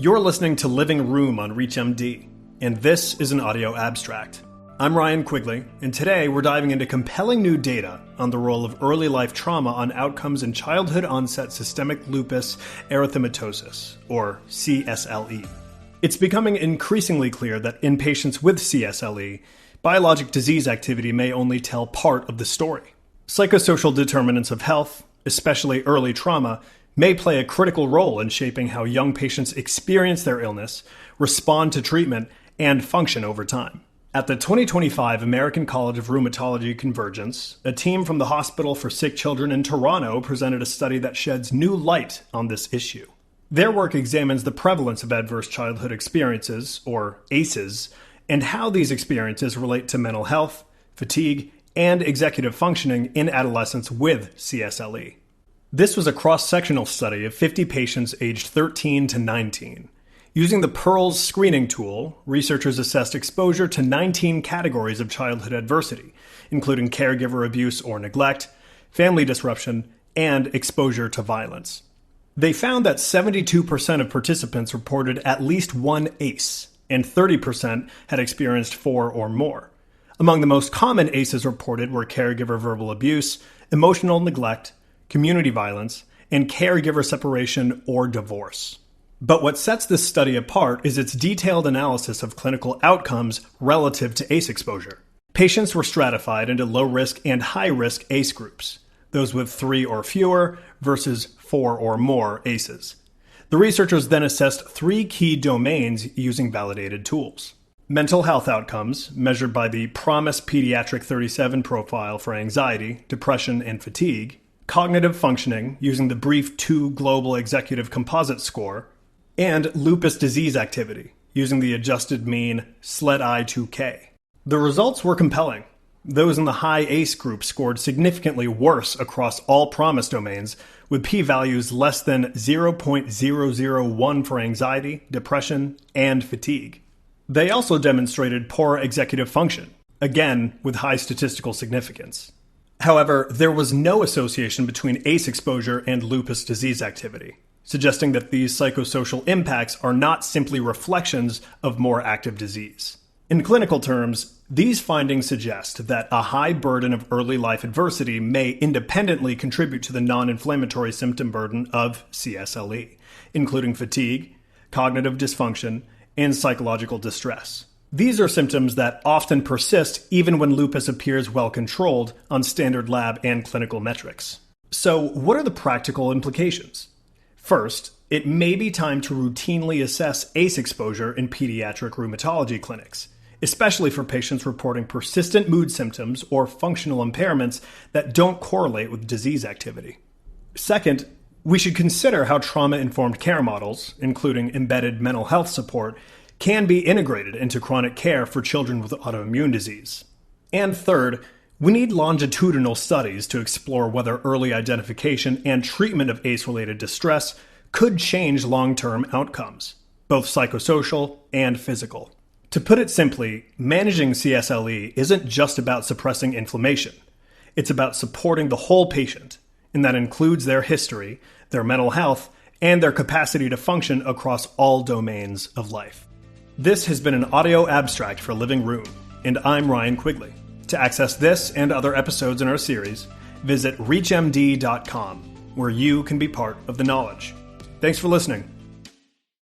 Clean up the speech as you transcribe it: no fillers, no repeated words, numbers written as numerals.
You're listening to Living Room on ReachMD, and this is an audio abstract. I'm Ryan Quigley, and today we're diving into compelling new data on the role of early life trauma on outcomes in childhood-onset systemic lupus erythematosus, or cSLE. It's becoming increasingly clear that in patients with cSLE, biologic disease activity may only tell part of the story. Psychosocial determinants of health, especially early trauma, may play a critical role in shaping how young patients experience their illness, respond to treatment, and function over time. At the 2025 American College of Rheumatology Convergence, a team from the Hospital for Sick Children in Toronto presented a study that sheds new light on this issue. Their work examines the prevalence of adverse childhood experiences, or ACEs, and how these experiences relate to mental health, fatigue, and executive functioning in adolescents with cSLE. This was a cross-sectional study of 50 patients aged 13 to 19. Using the PEARLS screening tool, researchers assessed exposure to 19 categories of childhood adversity, including caregiver abuse or neglect, family disruption, and exposure to violence. They found that 72% of participants reported at least one ACE, and 30% had experienced 4 or more. Among the most common ACEs reported were caregiver verbal abuse, emotional neglect, community violence, and caregiver separation or divorce. But what sets this study apart is its detailed analysis of clinical outcomes relative to ACE exposure. Patients were stratified into low-risk and high-risk ACE groups, those with 3 or fewer versus 4 or more ACEs. The researchers then assessed 3 key domains using validated tools. Mental health outcomes, measured by the PROMIS Pediatric 37 profile for anxiety, depression, and fatigue. Cognitive functioning, using the BRIEF-2 Global Executive Composite Score, and lupus disease activity, using the adjusted mean SLEDI-2K. The results were compelling. Those in the high ACE group scored significantly worse across all PROMIS domains, with p-values less than 0.001 for anxiety, depression, and fatigue. They also demonstrated poor executive function, again with high statistical significance. However, there was no association between ACE exposure and lupus disease activity, suggesting that these psychosocial impacts are not simply reflections of more active disease. In clinical terms, these findings suggest that a high burden of early life adversity may independently contribute to the non-inflammatory symptom burden of cSLE, including fatigue, cognitive dysfunction, and psychological distress. These are symptoms that often persist even when lupus appears well controlled on standard lab and clinical metrics. So, what are the practical implications? First, it may be time to routinely assess ACE exposure in pediatric rheumatology clinics, especially for patients reporting persistent mood symptoms or functional impairments that don't correlate with disease activity. Second, we should consider how trauma-informed care models, including embedded mental health support, can be integrated into chronic care for children with autoimmune disease. And third, we need longitudinal studies to explore whether early identification and treatment of ACE-related distress could change long-term outcomes, both psychosocial and physical. To put it simply, managing cSLE isn't just about suppressing inflammation. It's about supporting the whole patient, and that includes their history, their mental health, and their capacity to function across all domains of life. This has been an audio abstract for Living Room, and I'm Ryan Quigley. To access this and other episodes in our series, visit reachmd.com, where you can be part of the knowledge. Thanks for listening.